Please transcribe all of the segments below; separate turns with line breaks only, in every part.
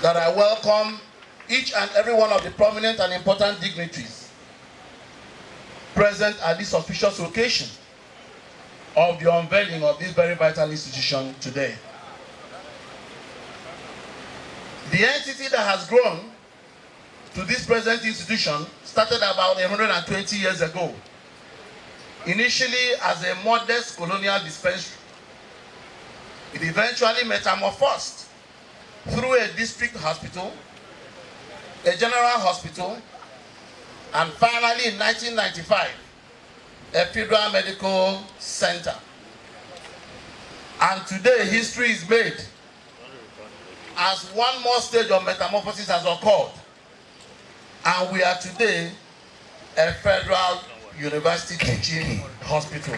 that I welcome each and every one of the prominent and important dignitaries present at this auspicious occasion of the unveiling of this very vital institution today. The entity that has grown to this present institution started about 120 years ago, initially as a modest colonial dispensary. It eventually metamorphosed through a district hospital, a general hospital, and finally in 1995, a federal medical center. And today history is made as one more stage of metamorphosis has occurred. And we are today a federal university teaching hospital.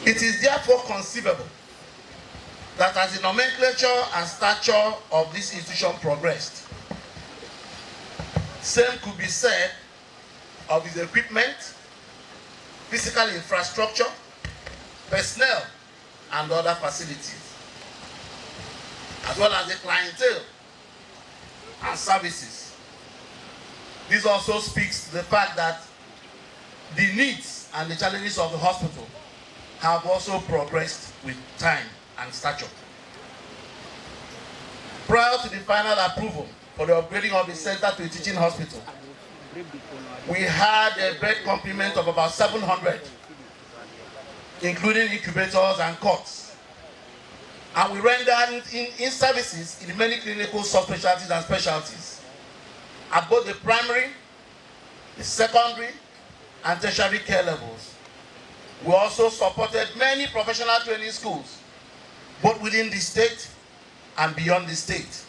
It is therefore conceivable that as the nomenclature and stature of this institution progressed, same could be said of its equipment, physical infrastructure, personnel, and other facilities, as well as the clientele and services. This also speaks to the fact that the needs and the challenges of the hospital have also progressed with time and stature. Prior to the final approval for the upgrading of the center to a teaching hospital, we had a bed complement of about 700, including incubators and cots. And we rendered in services in many clinical subspecialties and specialties at both the primary, the secondary, and tertiary care levels. We also supported many professional training schools, both within the state and beyond the state.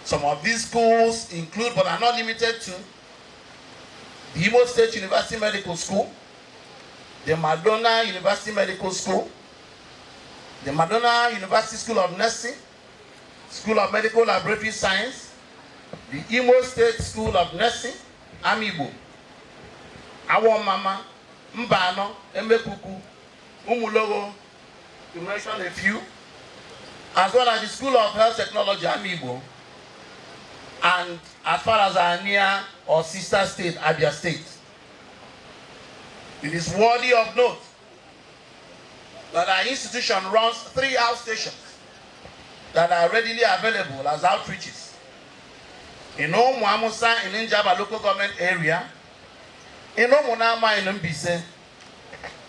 Some of these schools include, but are not limited to, the Imo State University Medical School, the Madonna University Medical School, the Madonna University School of Nursing, School of Medical Laboratory Science, the Imo State School of Nursing, Amibo, Awon Mama, Mbano, Emekuku, Umulogo, to mention a few, as well as the School of Health Technology, Amibo, and as far as our near or sister state, Abia State. It is worthy of note that our institution runs 3 outstations that are readily available as outreaches in Omuamusa in Njaba local government area, in Omunama in Mbise,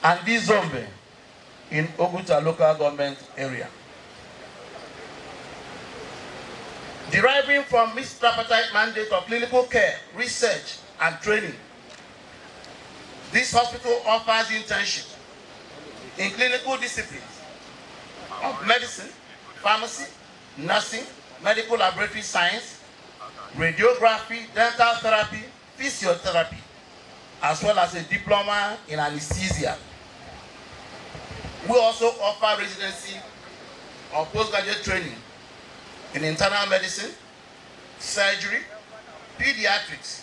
and Dizombe in Oguta local government area. Deriving from this tripartite mandate of clinical care, research, and training, this hospital offers internship in clinical disciplines of medicine, pharmacy, nursing, medical laboratory science, radiography, dental therapy, physiotherapy, as well as a diploma in anesthesia. We also offer residency or postgraduate training in internal medicine, surgery, pediatrics,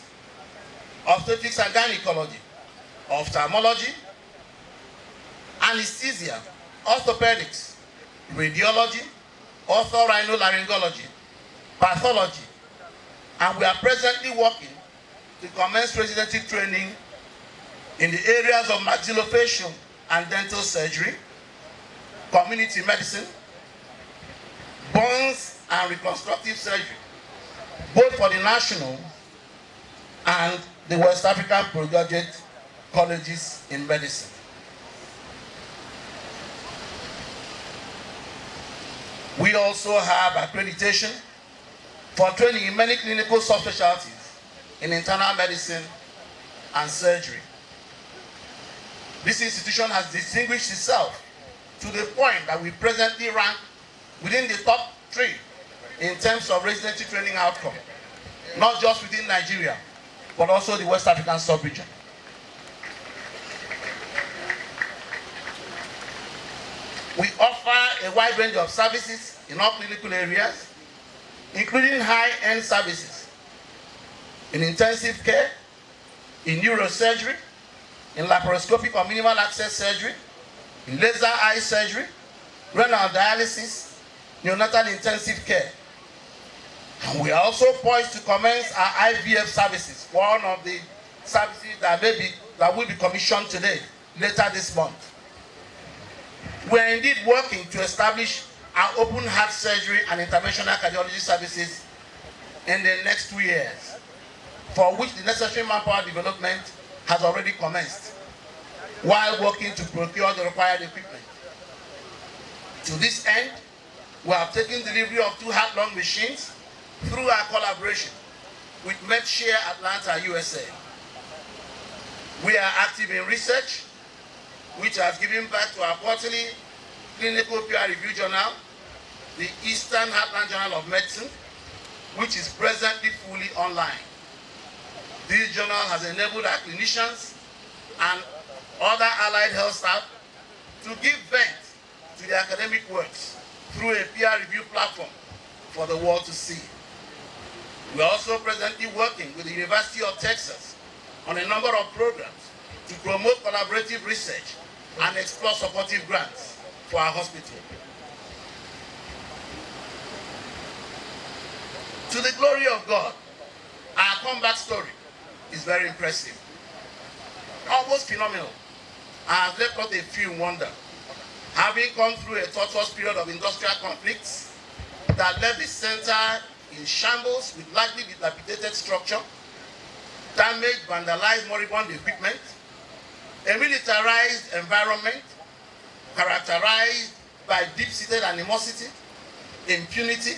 obstetrics and gynecology, ophthalmology, anesthesia, orthopedics, radiology, otorhinolaryngology, pathology, and we are presently working to commence residency training in the areas of maxillofacial and dental surgery, community medicine, bones and reconstructive surgery, both for the national and the West African postgraduate colleges in medicine. We also have accreditation for training in many clinical subspecialties in internal medicine and surgery. This institution has distinguished itself to the point that we presently rank within the top 3 in terms of residency training outcome, not just within Nigeria, but also the West African sub-region. We offer a wide range of services in all clinical areas, including high-end services in intensive care, in neurosurgery, in laparoscopic or minimal access surgery, in laser eye surgery, renal dialysis, neonatal intensive care. And we are also poised to commence our IVF services, one of the services that will be commissioned today, later this month. We are indeed working to establish our open heart surgery and interventional cardiology services in the next 2 years, for which the necessary manpower development has already commenced, while working to procure the required equipment. To this end, we have taken delivery of 2 heart-lung machines through our collaboration with MedShare Atlanta, USA. We are active in research, which has given birth to our quarterly clinical peer review journal, the Eastern Heartland Journal of Medicine, which is presently fully online. This journal has enabled our clinicians and other allied health staff to give vent to their academic works through a peer review platform for the world to see. We are also presently working with the University of Texas on a number of programs to promote collaborative research and explore supportive grants for our hospital. To the glory of God, our comeback story is very impressive, almost phenomenal, and has left us a few in wonder. Having come through a tortuous period of industrial conflicts that left the center in shambles with largely dilapidated structure, damaged, vandalized, moribund equipment, a militarized environment characterized by deep-seated animosity, impunity,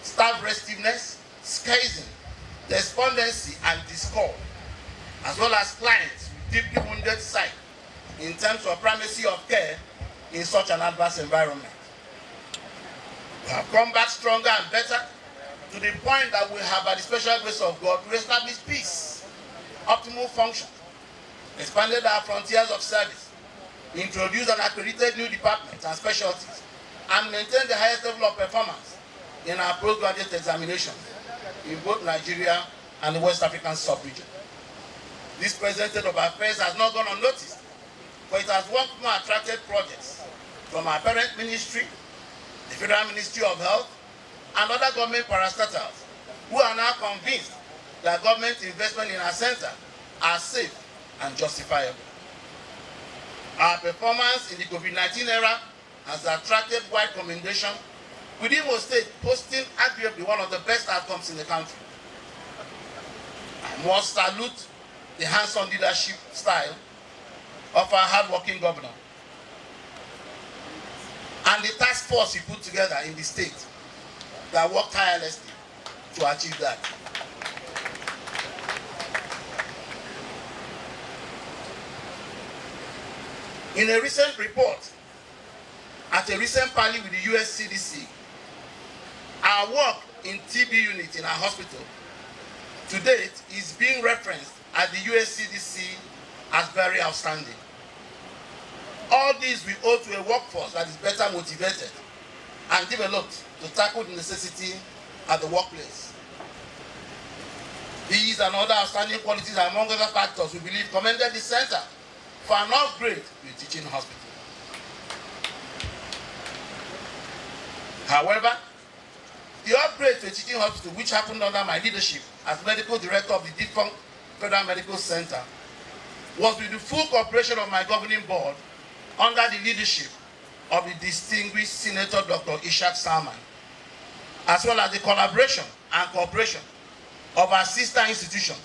staff restiveness, schism, despondency, and discord, as well as clients with deeply wounded sight in terms of primacy of care in such an adverse environment. We have come back stronger and better to the point that we have, by the special grace of God, reestablished peace, optimal function, expanded our frontiers of service, introduced and accredited new departments and specialties, and maintained the highest level of performance in our postgraduate examinations in both Nigeria and the West African sub-region. This present state of affairs has not gone unnoticed, but it has once more attracted projects from our parent ministry, the Federal Ministry of Health, and other government parastatals who are now convinced that government investment in our center are safe and justifiable. Our performance in the COVID-19 era has attracted wide commendation, with Imo State posting arguably one of the best outcomes in the country. I must salute the hands-on leadership style of our hard-working governor and the task force he put together in the state that worked tirelessly to achieve that. In a recent report at a recent parley with the US CDC, our work in TB unit in our hospital to date is being referenced at the US CDC as very outstanding. All these we owe to a workforce that is better motivated and developed to tackle the necessity at the workplace. These and other outstanding qualities, among other factors, we believe commended the center for an upgrade to a teaching hospital. However, the upgrade to a teaching hospital, which happened under my leadership as medical director of the defunct Federal Medical Center, was with the full cooperation of my governing board under the leadership of the distinguished Senator Dr. Ishaq Salman, as well as the collaboration and cooperation of our sister institution,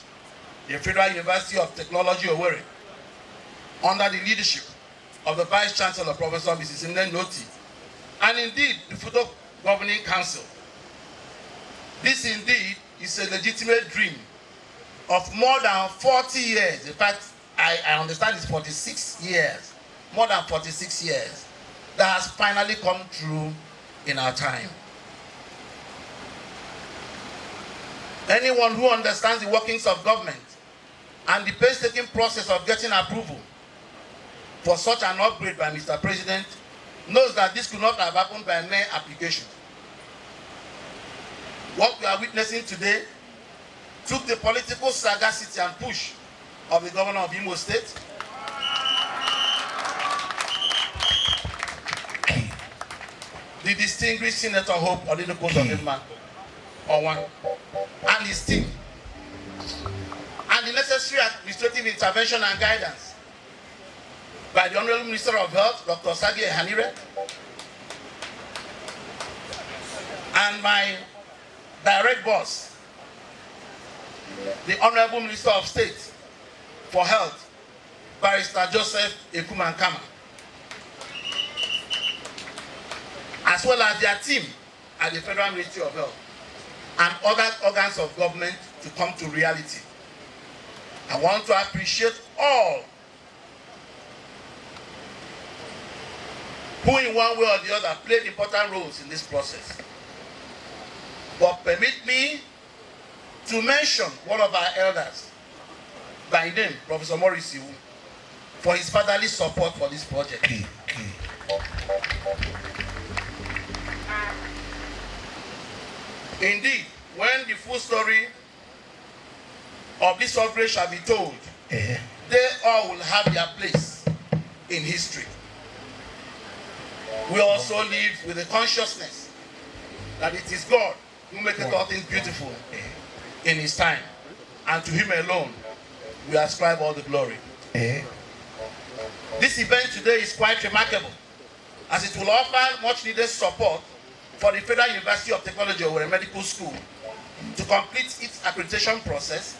the Federal University of Technology, Owerri, under the leadership of the Vice Chancellor, Professor Mrs. Noti, and indeed the Futo Governing Council. This indeed is a legitimate dream of more than 40 years. In fact, I understand it's 46 years, more than 46 years, that has finally come true in our time. Anyone who understands the workings of government and the painstaking process of getting approval for such an upgrade by Mr. President knows that this could not have happened by mere application. What we are witnessing today took the political sagacity and push of the governor of Imo State, the distinguished Senator Hope UZODIMMA, and his team, and the necessary administrative intervention and guidance by the Honorable Minister of Health, Dr. Sagi Hanire, and my direct boss, the Honorable Minister of State for Health, Barrister Joseph Ekumankama, as well as their team at the Federal Ministry of Health and other organs of government to come to reality. I want to appreciate all who in one way or the other played important roles in this process. But permit me to mention one of our elders by name, Professor Morris Iwu, for his fatherly support for this project. Indeed, when the full story of this outbreak shall be told, they all will have their place in history. We also live with the consciousness that it is God who maketh all things beautiful in his time, and to him alone we ascribe all the glory. This event today is quite remarkable, as it will offer much needed support for the Federal University of Technology Owerri Medical School to complete its accreditation process,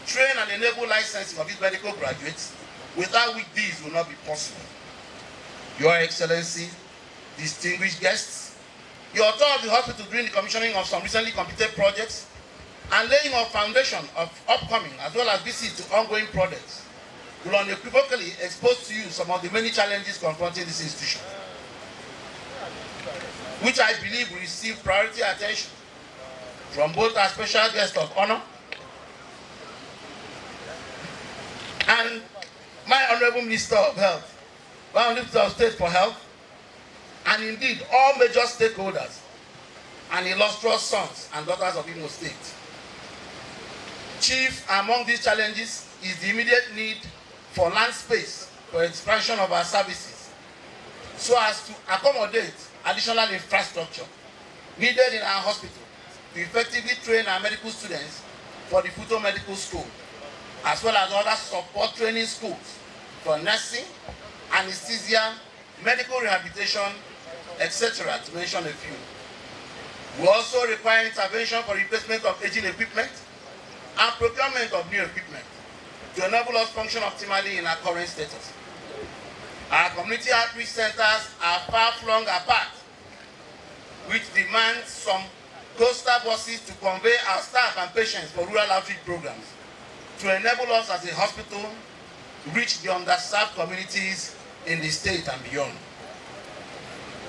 train and enable licensing of its medical graduates, without which these will not be possible. Your Excellency, distinguished guests, the author of the hospital during the commissioning of some recently completed projects and laying of foundation of upcoming as well as visits to ongoing projects will unequivocally expose to you some of the many challenges confronting this institution, which I believe will receive priority attention from both our special guest of honor and my Honorable Minister of Health, my Honorable Minister of State for Health, and indeed all major stakeholders and illustrious sons and daughters of Imo State. Chief among these challenges is the immediate need for land space for expansion of our services, so as to accommodate additional infrastructure needed in our hospital to effectively train our medical students for the Futo Medical School, as well as other support training schools for nursing, anesthesia, medical rehabilitation, etc., to mention a few. We also require intervention for replacement of aging equipment and procurement of new equipment to enable us function optimally in our current status. Our community outreach centers are far-flung apart, which demands some coastal buses to convey our staff and patients for rural outreach programs to enable us as a hospital to reach the underserved communities in the state and beyond.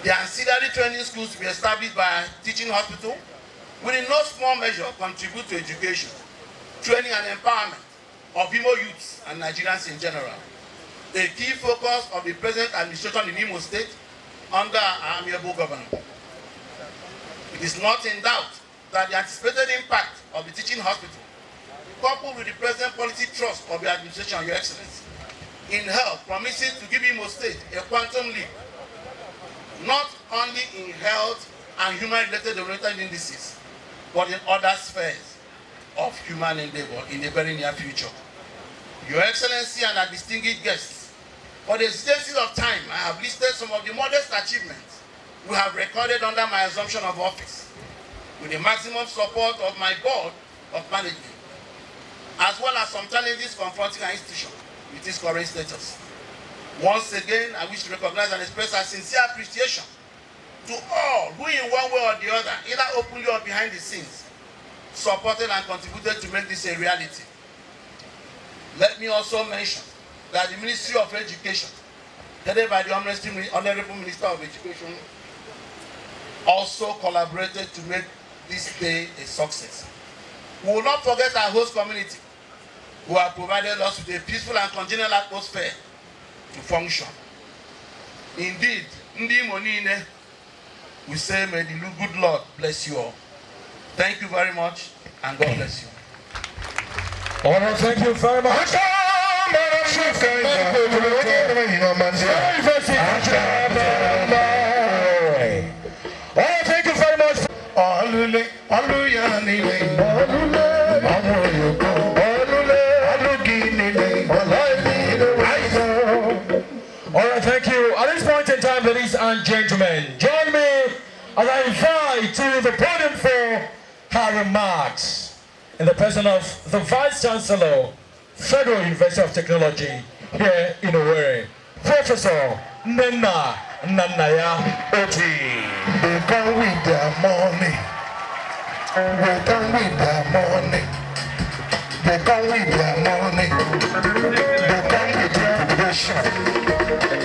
The ancillary training schools to be established by our teaching hospital will in no small measure contribute to education, training and empowerment of Imo youths and Nigerians in general, a key focus of the present administration in Imo State under our amiable governor. It is not in doubt that the anticipated impact of the teaching hospital, coupled with the present policy thrust of the administration, Your Excellency, in health, promises to give Imo State a quantum leap, not only in health and human-related developmental indices, but in other spheres of human endeavor in the very near future. Your Excellency and our distinguished guests, for the exigencies of time, I have listed some of the modest achievements we have recorded under my assumption of office, with the maximum support of my board of management, as well as some challenges confronting our institution with its current status. Once again, I wish to recognize and express our sincere appreciation to all who in one way or the other, either openly or behind the scenes, supported and contributed to make this a reality. Let me also mention that the Ministry of Education, headed by the Honorable Minister of Education, also collaborated to make this day a success. We will not forget our host community, who have provided us with a peaceful and congenial atmosphere to function. Indeed, Ndi Monine, we say, may the good Lord bless you all. Thank you very much, and God bless you.
All right, thank you very much. Thank you very much. All right, thank you. At this point in time, ladies and gentlemen, join me as I invite to the podium for her remarks in the person of the Vice Chancellor, Federal University of Technology here in Owerri, Professor Nena Nanaya Oti.
They come with their money. They come with their money. They come with their money. They come with their education.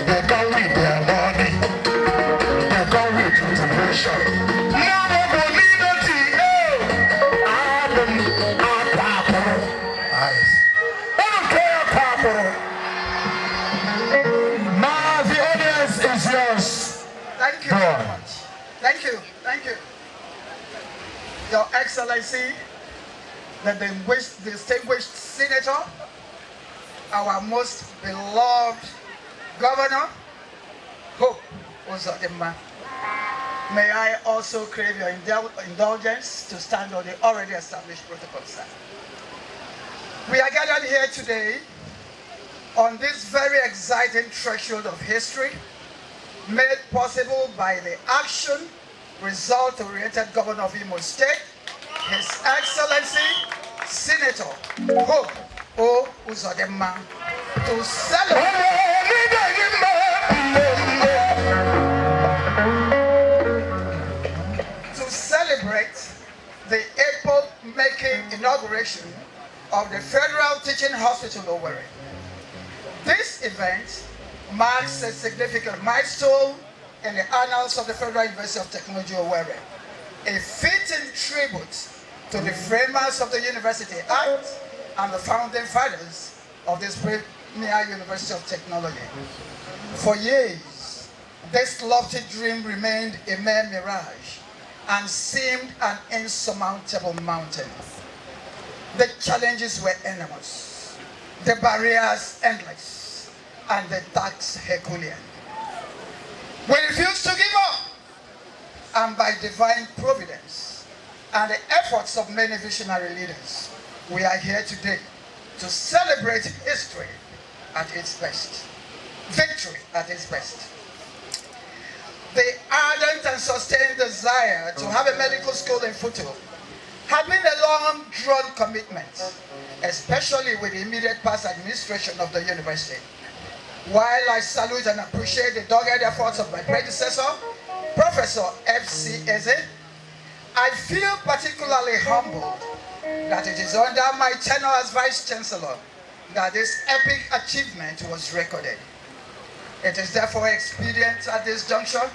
They come with their money. They come with education.
Thank you very much. Thank you. Thank you. Your Excellency, the distinguished Senator, our most beloved Governor, Hope UZODIMMA. May I also crave your indulgence to stand on the already established protocol, sir. We are gathered here today on this very exciting threshold of history, made possible by the action, result-oriented Governor of Imo State, His Excellency, Senator Hope UZODIMMA, to celebrate the epoch-making inauguration of the Federal Teaching Hospital Owerri. This event marks a significant milestone in the annals of the Federal University of Technology Owerri, a fitting tribute to the framers of the University Act and the founding fathers of this premier University of Technology. For years, this lofty dream remained a mere mirage and seemed an insurmountable mountain. The challenges were enormous, the barriers endless, and the tax Herculean. We refuse to give up, and by divine providence and the efforts of many visionary leaders, we are here today to celebrate history at its best, victory at its best. The ardent and sustained desire to have a medical school in Futo had been a long-drawn commitment, especially with the immediate past administration of the university. While I salute and appreciate the dogged efforts of my predecessor, Professor F.C. Eze, I feel particularly humbled that it is under my tenure as Vice Chancellor that this epic achievement was recorded. It is therefore expedient at this juncture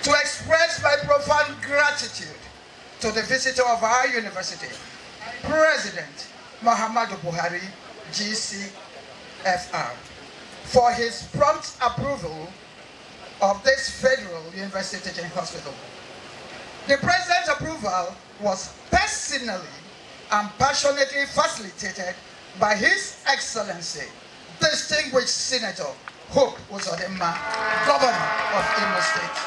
to express my profound gratitude to the visitor of our university, President Muhammadu Buhari, GCFR, for his prompt approval of this Federal University Teaching Hospital. The President's approval was personally and passionately facilitated by His Excellency, distinguished Senator Hope UZODIMMA, Governor of Imo State,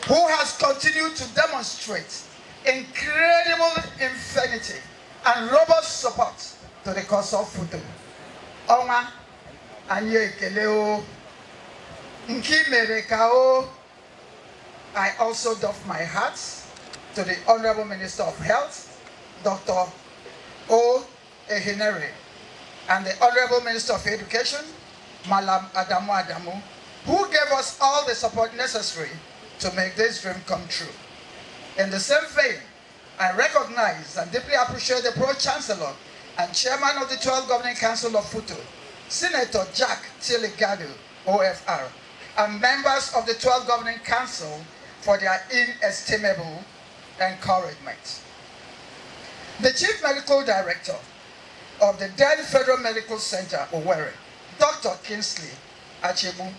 who has continued to demonstrate incredible infinity and robust support to the cause of Futo. Onwa, anye ekele o, nki mere ka o. I also doff my hat to the Honorable Minister of Health, Dr. O. Ehinere, and the Honorable Minister of Education, Malam Adamu, who gave us all the support necessary to make this dream come true. In the same vein, I recognize and deeply appreciate the Pro-Chancellor and Chairman of the 12th Governing Council of Futo, Senator Jack Tilly-Gadu, OFR, and members of the 12th Governing Council for their inestimable encouragement. The Chief Medical Director of the then Federal Medical Center, Owerri, Dr. Kingsley Achibu,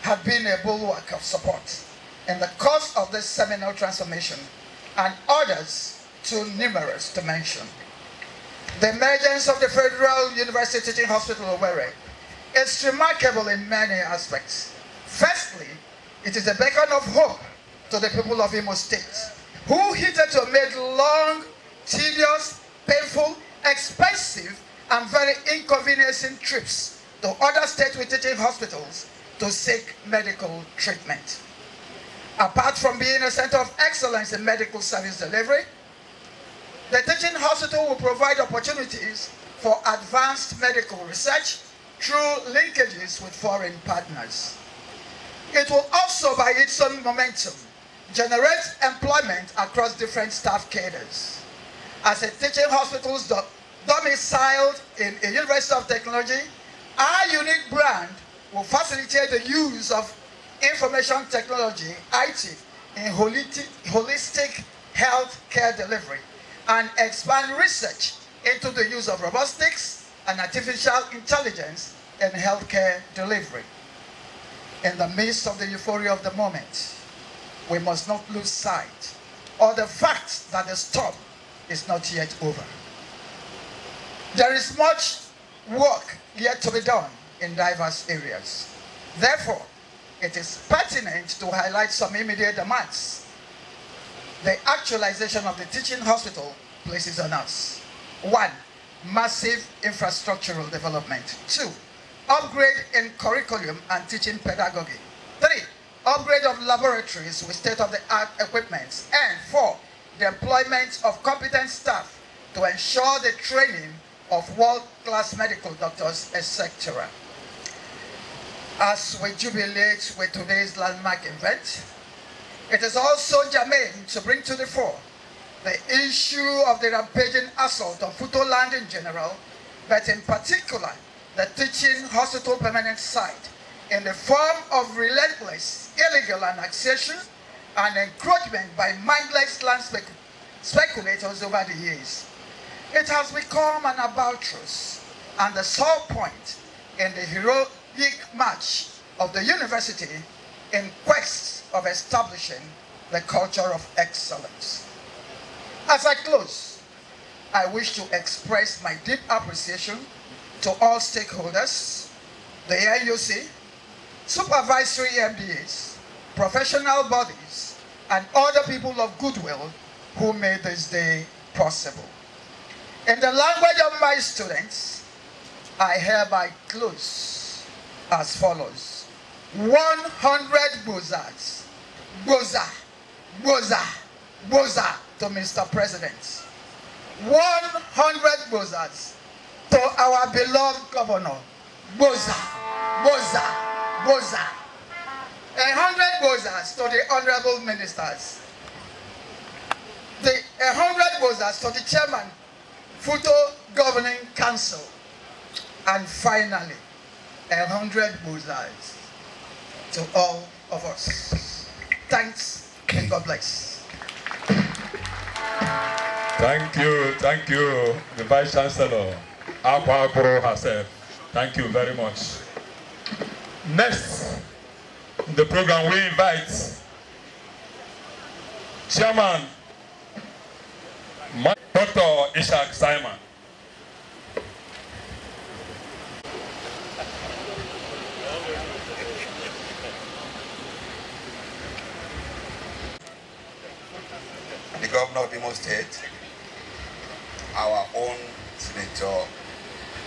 had been a bulwark of support in the course of this seminal transformation, and others too numerous to mention. The emergence of the Federal University Teaching Hospital Owerri is remarkable in many aspects. Firstly, it is a beacon of hope to the people of Imo State, who hitherto made long, tedious, painful, expensive, and very inconveniencing trips to other states with teaching hospitals to seek medical treatment. Apart from being a center of excellence in medical service delivery, the teaching hospital will provide opportunities for advanced medical research through linkages with foreign partners. It will also, by its own momentum, generate employment across different staff cadres. As a teaching hospital domiciled in a University of Technology, our unique brand will facilitate the use of information technology, IT, in holistic health care delivery and expand research into the use of robotics and artificial intelligence in healthcare delivery. In the midst of the euphoria of the moment, we must not lose sight of the fact that the storm is not yet over. There is much work yet to be done in diverse areas. Therefore, it is pertinent to highlight some immediate demands the actualization of the teaching hospital places on us. 1. Massive infrastructural development. 2. Upgrade in curriculum and teaching pedagogy. 3. Upgrade of laboratories with state-of-the-art equipment. And 4. The employment of competent staff to ensure the training of world-class medical doctors, etc. As we jubilate with today's landmark event, it is also germane to bring to the fore the issue of the rampaging assault on Futo land in general, but in particular, the teaching hospital permanent site in the form of relentless illegal annexation and encroachment by mindless land speculators over the years. It has become an albatross and the sore point in the heroic march of the university in quest of establishing the culture of excellence. As I close, I wish to express my deep appreciation to all stakeholders, the NUC, supervisory MDAs, professional bodies, and other people of goodwill who made this day possible. In the language of my students, I hereby close as follows. 100 bozas. Boza, boza, boza to Mr. President. 100 bozas to our beloved governor. Boza, boza, boza. 100 bozas to the honorable ministers. 100 bozas to the chairman, Futo Governing Council. And finally, 100 bozas to all of us. Thanks and God bless.
Thank you, the Vice Chancellor, Akwa Akuro herself. Thank you very much. Next, in the program we invite Chairman Dr. Ishak Simon.
The governor of Imo State, our own Senator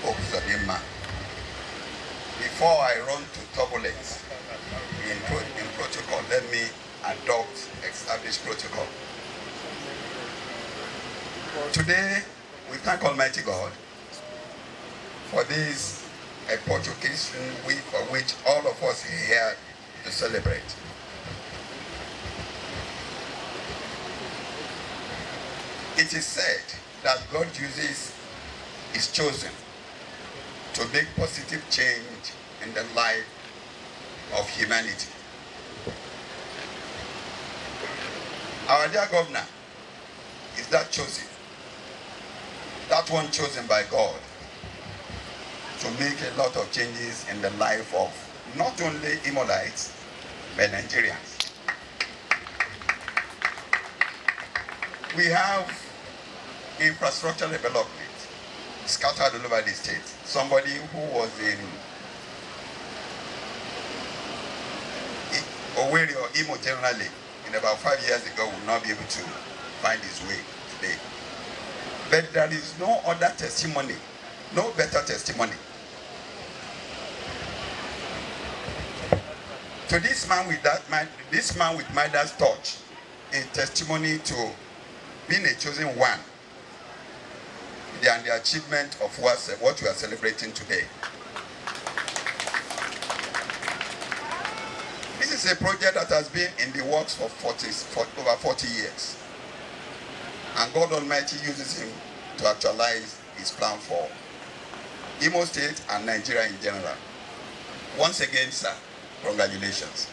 UZODIMMA. Before I run to turbulence in protocol, let me adopt established protocol. Today, we thank Almighty God for this a Portuguese week for which all of us are here to celebrate. It is said that God uses His chosen to make positive change in the life of humanity. Our dear governor is that chosen, that one chosen by God to make a lot of changes in the life of not only Imolites, but Nigerians. We have infrastructure development scattered all over the state. Somebody who was in Owerri or Imo generally, in about 5 years ago, will not be able to find his way today. But there is no other testimony, no better testimony. So this man with Midas touch, a testimony to being a chosen one and the achievement of what we are celebrating today. This is a project that has been in the works for over 40 years. And God Almighty uses him to actualize his plan for Imo State and Nigeria in general. Once again, sir, congratulations.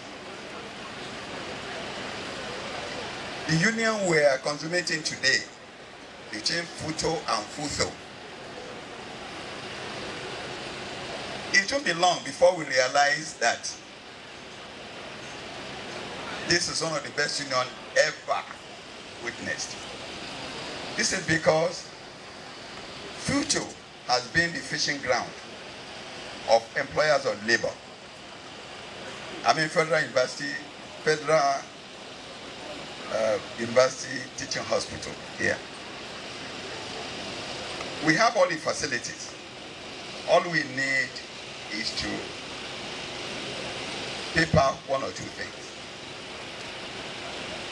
The union we are consummating today between Futo and Futho, it won't be long before we realize that this is one of the best unions ever witnessed. This is because Futo has been the fishing ground of employers of labor. I mean Federal University Teaching Hospital here. We have all the facilities. All we need is to paper one or two things.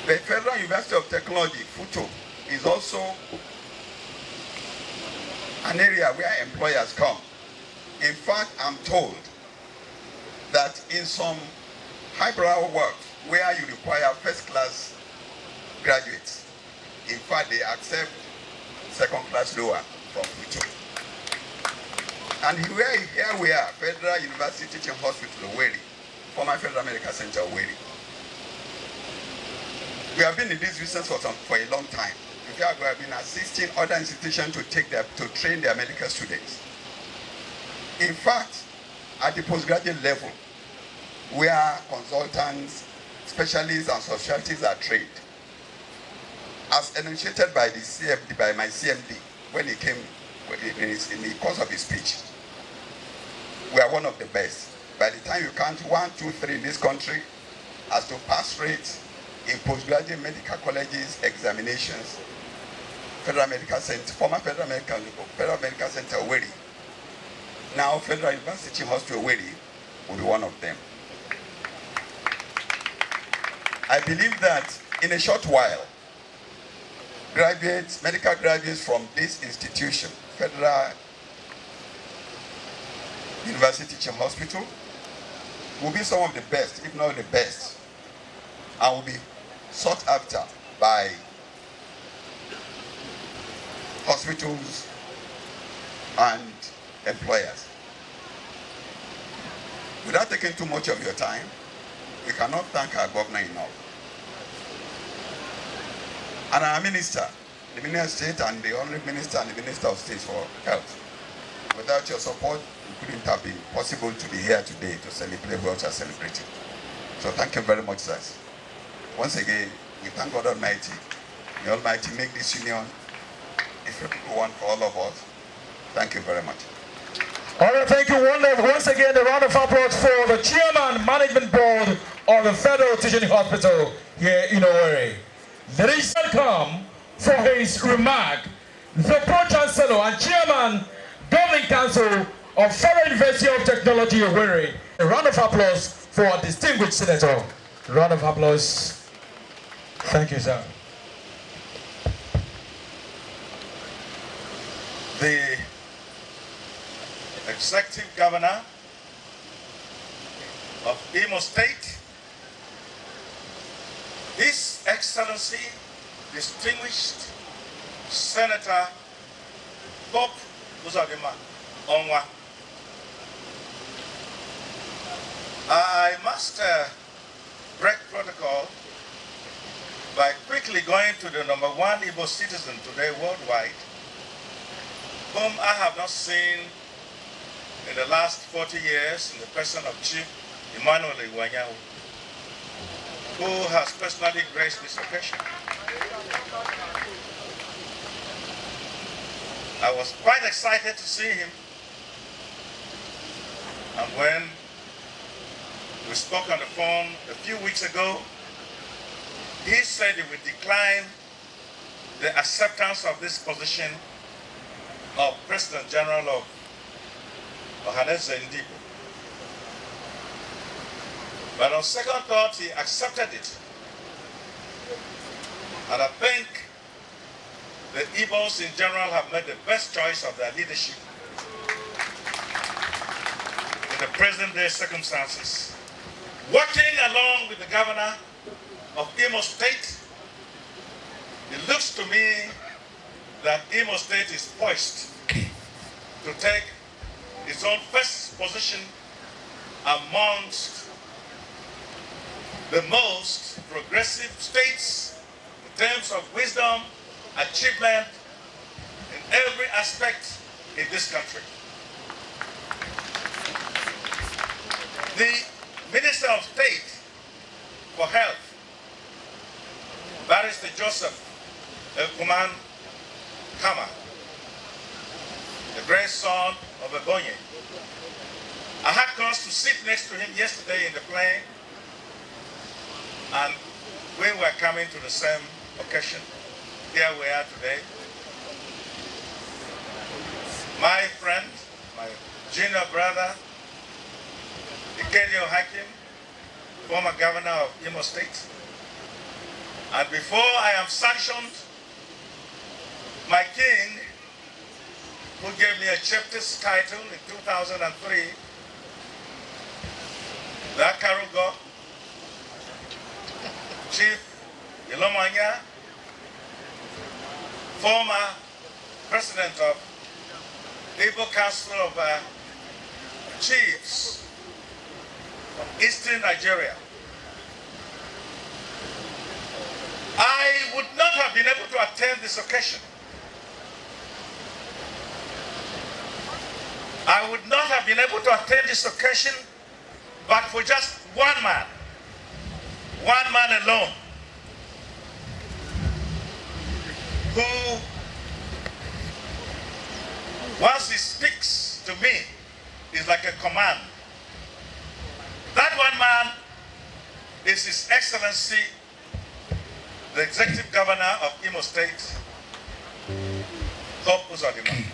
The Federal University of Technology, Futo, is also an area where employers come. In fact, I'm told that in some highbrow work where you require first-class graduates, in fact, they accept second-class lower from Futo. And here we are, Federal University Teaching Hospital, Owerri, former Federal Medical Center, Owerri. We have been in this business for a long time. In fact, we have been assisting other institutions to train their medical students. In fact, at the postgraduate level, where consultants, specialists, and specialties are trained, as enunciated by the CMD, by my CMD, when he came in the course of his speech, we are one of the best. By the time you count 1, 2, 3 in this country, as to pass rates in postgraduate medical colleges examinations, Federal Medical Center, former Federal Medical Center, Owerri, now Federal University Hospital, Owerri, will be one of them. I believe that in a short while, medical graduates from this institution, Federal University Teaching Hospital, will be some of the best, if not the best, and will be sought after by hospitals and employers. Without taking too much of your time, we cannot thank our governor enough. And our minister, the Minister of State and the Honorable Minister and the Minister of State for Health. Without your support, it couldn't have been possible to be here today to celebrate what we are celebrating. So thank you very much, sirs. Once again, we thank God Almighty. The Almighty make this union a favorable one for all of us. Thank you very much.
All right, thank you. Once again, a round of applause for the Chairman Management Board of the Federal Teaching Hospital here in Owerri. Ladies, welcome for his remark, the Pro-Chancellor and Chairman Governing Council of Federal University of Technology, Owerri. A round of applause for our distinguished senator. A round of applause. Thank you, sir.
The Executive Governor of Imo State, His Excellency, distinguished Senator Bob UZODIMMA Onwa. I must break protocol by quickly going to the #1 Igbo citizen today worldwide, whom I have not seen in the last 40 years in the person of Chief Emmanuel Iwanyahu, who has personally graced this occasion. I was quite excited to see him. And when we spoke on the phone a few weeks ago, he said he would decline the acceptance of this position of President General of Ohanaeze Ndigbo. But on second thought, he accepted it. And I think the Igbos in general have made the best choice of their leadership in the present day circumstances. Working along with the governor of Imo State, it looks to me that Imo State is poised to take its own first position amongst the most progressive states in terms of wisdom, achievement in every aspect in this country. The Minister of State for Health, Barrister Joseph Kuman Kama, the great son of Ebonyi. I had cause to sit next to him yesterday in the plane, and we were coming to the same occasion. Here we are today. My friend, my junior brother, Ikedio Hakim, former governor of Imo State. And before I am sanctioned, my king, who gave me a chieftain's title in 2003, the Akarugo, Chief Ilomanya, former president of Igbo Council of Chiefs of Eastern Nigeria. I would not have been able to attend this occasion. I would not have been able to attend this occasion but for just one man alone, who, once he speaks to me, is like a command. That one man is His Excellency, the Executive Governor of Imo State, Hope UZODIMMA.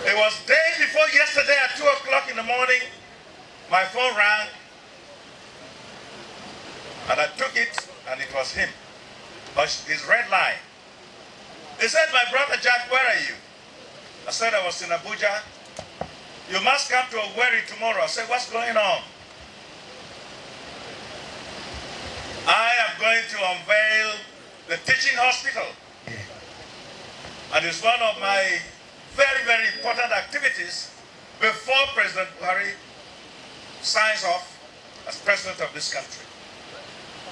It was day before yesterday at 2 o'clock in the morning, my phone rang, and I took it, and it was him, his red line. He said, "My brother Jack, where are you?" I said, "I was in Abuja." "You must come to Owerri tomorrow." I said, "What's going on?" "I am going to unveil the teaching hospital. And it's one of my very, very important activities before President Buhari signs off as president of this country.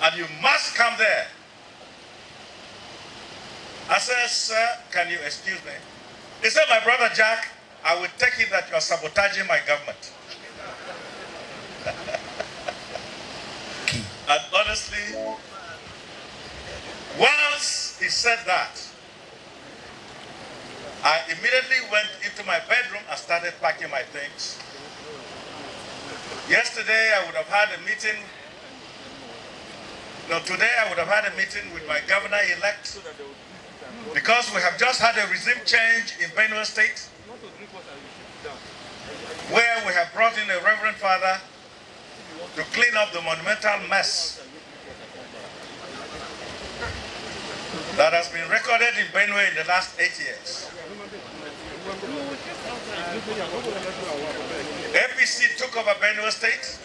And you must come there." I said, "Sir, can you excuse me?" He said, "My brother Jack, I will take it that you are sabotaging my government." And honestly, once he said that, I immediately went into my bedroom and started packing my things. Yesterday, I would have had a meeting. No, today I would have had a meeting with my governor-elect, because we have just had a regime change in Benue State, where we have brought in a Reverend Father to clean up the monumental mess that has been recorded in Benue in the last 8 years. APC took over Benue State,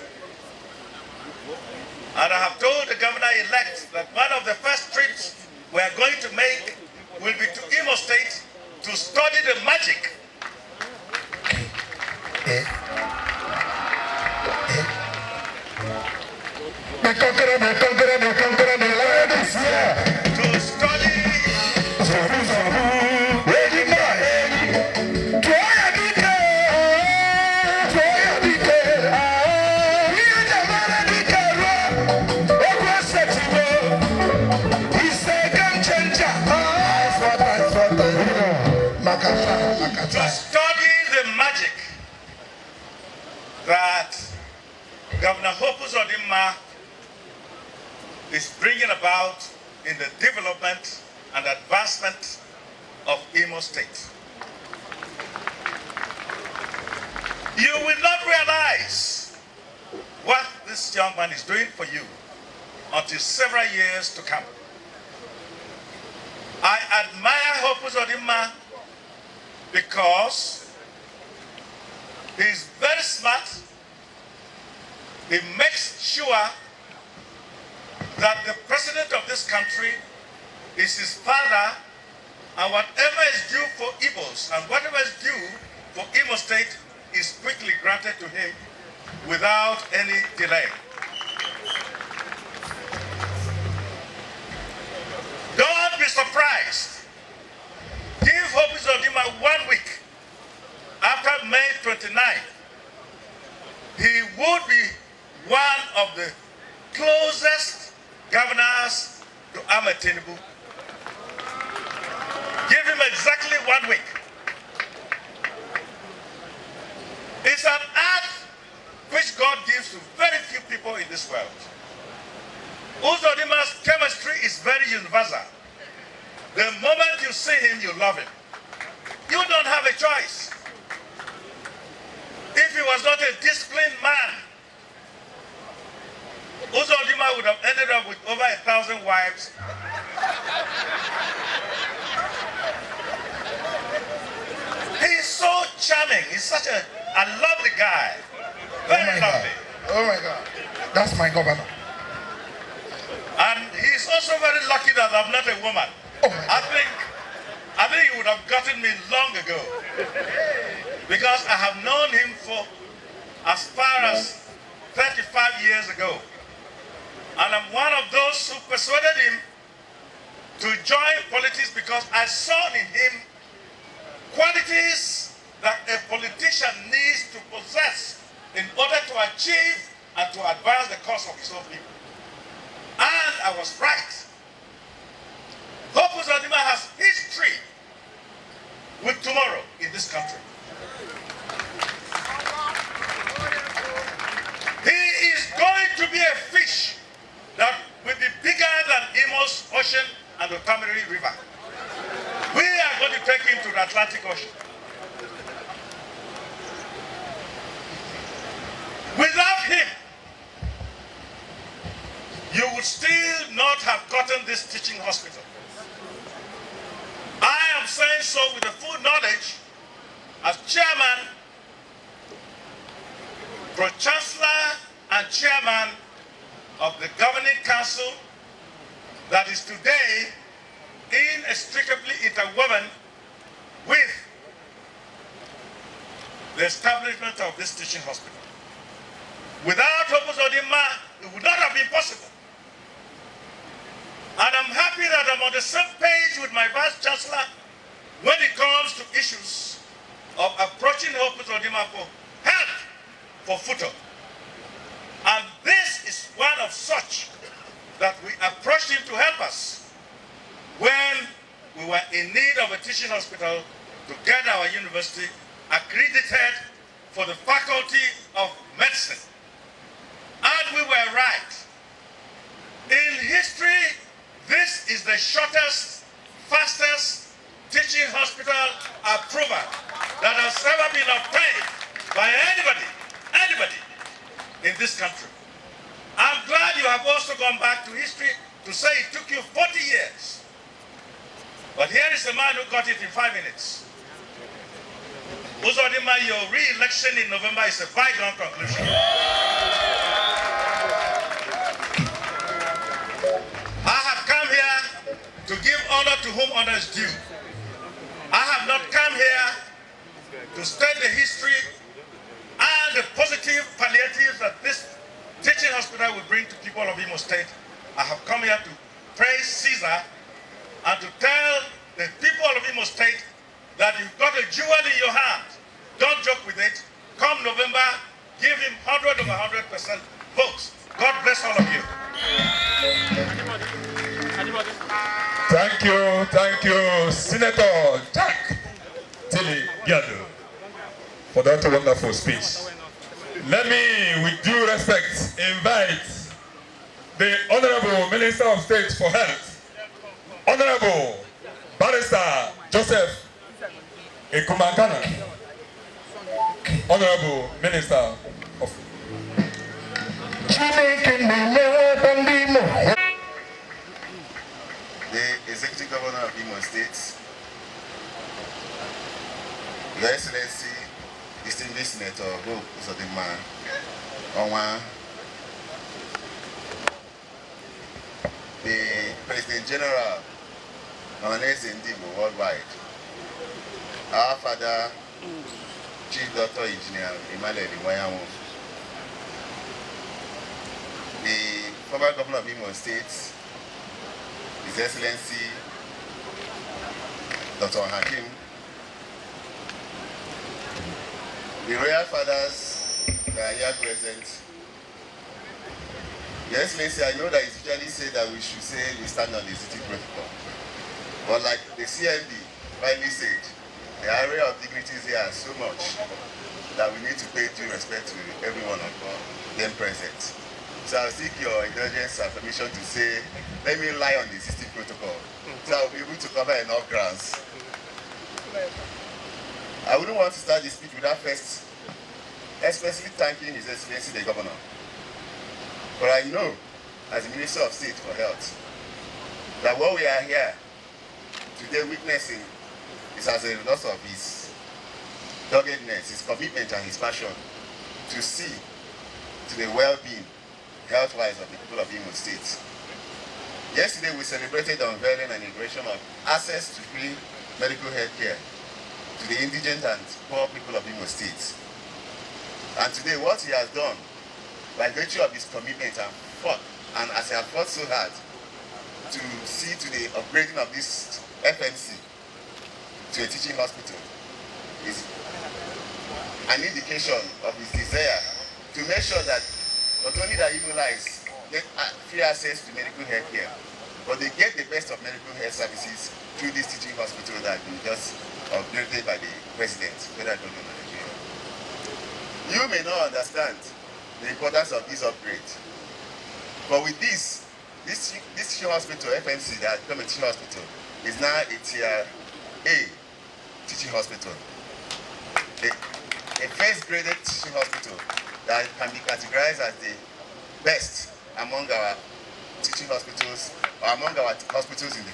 and I have told the governor-elect that one of the first trips we are going to make will be to Imo State to study the magic. To study that Governor Hope UZODIMMA is bringing about in the development and advancement of Imo State. You will not realize what this young man is doing for you until several years to come. I admire Hope UZODIMMA because he's very smart. He makes sure that the president of this country is his father, and whatever is due for Igbos and whatever is due for Imo State is quickly granted to him without any delay. Don't be surprised. Give Hope UZODIMMA 1 week. After May 29th, he would be one of the closest governors to Ahmed Tinubu. Give him exactly 1 week. It's an art which God gives to very few people in this world. UZODIMMA's chemistry is very universal. The moment you see him, you love him. You don't have a choice. If he was not a disciplined man, UZODIMMA would have ended up with over 1,000 wives. He's so charming. He's such a lovely guy. Very lovely.
Oh my God. That's my governor.
And he's also very lucky that I'm not a woman.
Oh my God.
I think he would have gotten me long ago. Because I have known him for as far as 35 years ago. And I'm one of those who persuaded him to join politics because I saw in him qualities that a politician needs to possess in order to achieve and to advance the cause of his own people. And I was right. Hope UZODIMMA has history with tomorrow in this country. He is going to be a fish that will be bigger than Imo's Ocean and the Owerri River. We are going to take him to the Atlantic Ocean. Without him, you would still not have gotten this teaching hospital. I am saying so with the full knowledge as chairman, pro-chancellor, and chairman of the governing council that is today inextricably interwoven with the establishment of this teaching hospital. Without Hope UZODIMMA, it would not have been possible. And I'm happy that I'm on the same page with my Vice Chancellor when it comes to issues of approaching Hope UZODIMMA for help for foothold. And this is one of such that we approached him to help us when we were in need of a teaching hospital to get our university accredited for the Faculty of Medicine. And we were right. In history, this is the shortest, fastest teaching hospital approval that has ever been obtained by anybody in this country. I'm glad you have also gone back to history to say it took you 40 years. But here is the man who got it in 5 minutes. UZODIMMA, your re-election in November is a bygone conclusion. I have come here to give honor to whom honor is due. I have not come here to state the history and the positive palliatives that this teaching hospital will bring to people of Imo State. I have come here to praise Caesar and to tell the people of Imo State that you've got a jewel in your hand. Don't joke with it. Come November, give him 100 over 100% votes. God bless all of you.
Thank you, Senator Jack Tilly Biado, for that wonderful speech. Let me, with due respect, invite the Honorable Minister of State for Health, Honorable Barrister Joseph Ekumankana, Honorable Minister of
the Executive Governor of Imo State, Your Excellency, distinguished Senator UZODIMMA, Onwa, the President General, Nomination Indigo worldwide, our father, Chief Doctor Engineer Emmanuel Iwayamu, the former Governor of Imo State, His Excellency Dr. Hakim, the Royal Fathers that are here present. Your Excellency, I know that it's usually said that we should say we stand on the city protocol. But like the CMD rightly said, the area of dignities here are so much that we need to pay due respect to every one of them present. So I'll seek your indulgence and permission to say, let me lie on the existing protocol so I'll be able to cover enough grounds. I wouldn't want to start the speech without first especially thanking His Excellency the Governor. But I know, as the Minister of State for Health, that what we are here today witnessing is as a result of his doggedness, his commitment and his passion to see to the well-being, health-wise, of the people of Imo State. Yesterday we celebrated the unveiling and inauguration of access to free medical health care to the indigent and poor people of Imo State. And today what he has done, by virtue of his commitment and fought, and as he has fought so hard to see to the upgrading of this FMC to a teaching hospital, is an indication of his desire to make sure that not only that Imo lives get free access to medical health care, but they get the best of medical health services through this teaching hospital that has been just upgraded by the President, Federal Government of Nigeria. You may not understand the importance of this upgrade, but with this teaching hospital, FMC, that become a teaching hospital, is now a tier A teaching hospital. A first graded teaching hospital that can be categorized as the best among our teaching hospitals, or among our hospitals in the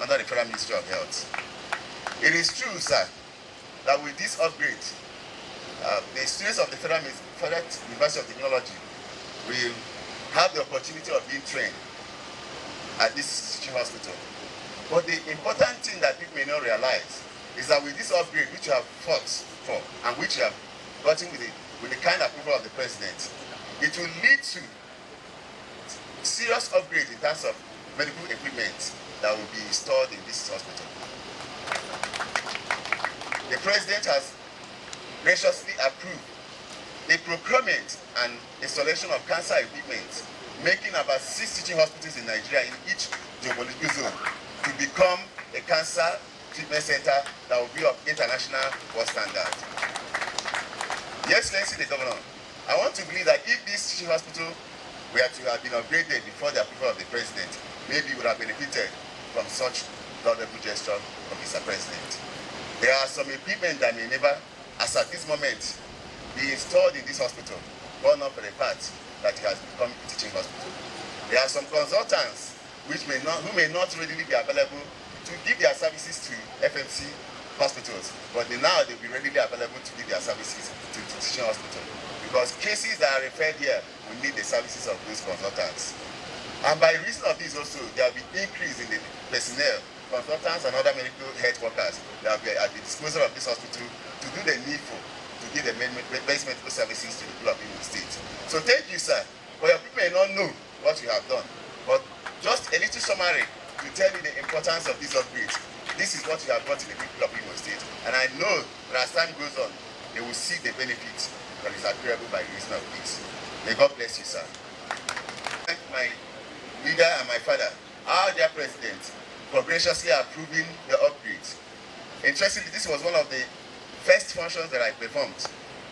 under the Federal Ministry of Health. It is true, sir, that with this upgrade, the students of the Federal University of Technology will have the opportunity of being trained at this teaching hospital. But the important thing that people may not realize is that with this upgrade, which you have fought for, and which you have gotten with the kind approval of the President, it will lead to serious upgrade in terms of medical equipment that will be installed in this hospital. The President has graciously approved the procurement and installation of cancer equipment, making about 6 teaching hospitals in Nigeria in each geopolitical zone to become a cancer treatment center that will be of international world standard. Your Excellency the Governor, I want to believe that if this teaching hospital were to have been upgraded before the approval of the President, maybe we would have benefited from such laudable gesture from Mr. President. There are some equipment that may never, as at this moment, be installed in this hospital, but not for the fact that it has become a teaching hospital. There are some consultants who may not readily be available to give their services to FMC hospitals, but now they'll be readily available to give their services to the teaching hospital. Because cases that are referred here will need the services of those consultants. And by reason of this also, there will be increase in the personnel, consultants and other medical health workers that will be at the disposal of this hospital to do the needful, to give the best medical services to the people of Imo State. So thank you, sir. For your people may not know what you have done, but just a little summary to tell you the importance of this upgrade. This is what you have brought to the people of Imo State. And I know that as time goes on, they will see the benefits that is agreeable by reason of this. May God bless you, sir. Thank my leader and my father, our dear President, for graciously approving the upgrade. Interestingly, this was one of the first functions that I performed,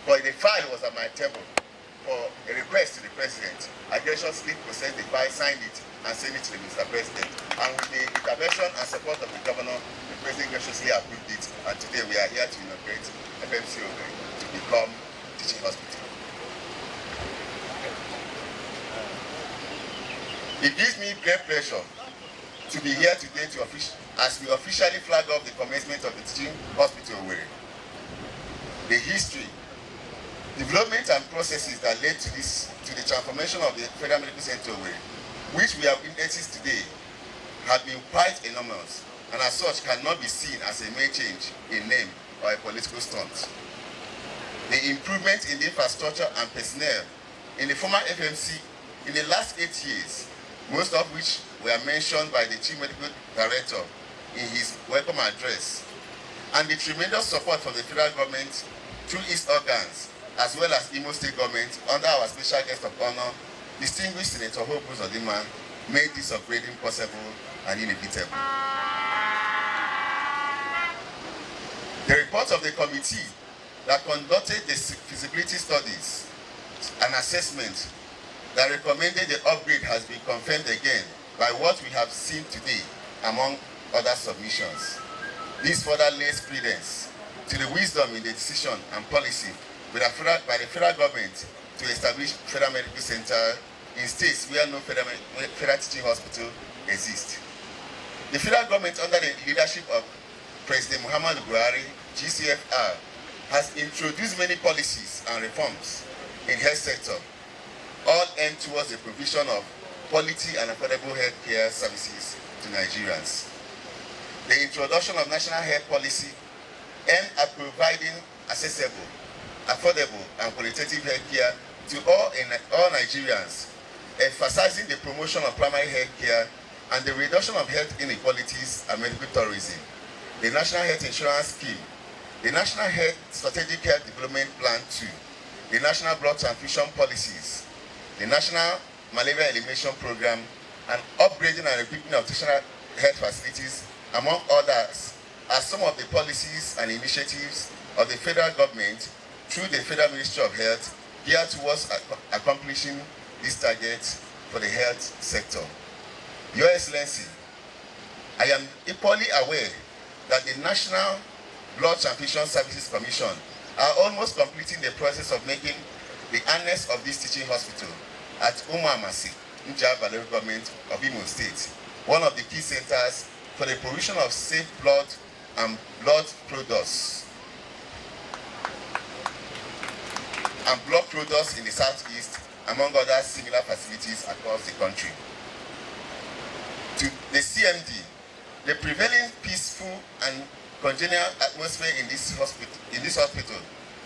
but the file was at my table. for a request to the President. I graciously processed the file, signed it, and sent it to the Mr. President. And with the intervention and support of the Governor, the President graciously approved it. And today we are here to inaugurate FMC Owerri to become teaching hospital. It gives me great pleasure to be here today as we officially flag off the commencement of the teaching hospital Owerri. The history, development and processes that led to the transformation of the Federal Medical Center Owerri, which we have witnessed today, have been quite enormous, and as such cannot be seen as a mere change in name or a political stunt. The improvement in the infrastructure and personnel in the former FMC in the last 8 years, most of which were mentioned by the Chief Medical Director in his welcome address, and the tremendous support from the federal government through its organs, as well as Imo State government under our special guest of honor, distinguished Senator UZODIMMA, made this upgrading possible and inevitable. The report of the committee that conducted the feasibility studies and assessment that recommended the upgrade has been confirmed again by what we have seen today, among other submissions. This further lays credence to the wisdom in the decision and policy by the federal government to establish Federal Medical Center in states where no federal teaching hospital exists. The federal government, under the leadership of President Muhammadu Buhari, GCFR, has introduced many policies and reforms in health sector, all aimed towards the provision of quality and affordable health care services to Nigerians. The introduction of national health policy aimed at providing accessible, affordable, and qualitative health care to all Nigerians, emphasizing the promotion of primary health care and the reduction of health inequalities and medical tourism. The National Health Insurance Scheme, the National Health Strategic Health Development Plan 2, the National Blood Transfusion Policies, the National Malaria Elimination Program, and upgrading and equipping of tertiary health facilities, among others, are some of the policies and initiatives of the federal government through the Federal Ministry of Health geared towards accomplishing these targets for the health sector. Your Excellency, I am equally aware that the National Blood Transfusion Services Commission are almost completing the process of making the annex of this teaching hospital at Umuamasi, Njaba local government of Imo State, one of the key centers for the provision of safe blood and blood products in the southeast, among other similar facilities across the country. To the CMD, the prevailing peaceful and congenial atmosphere in this hospital,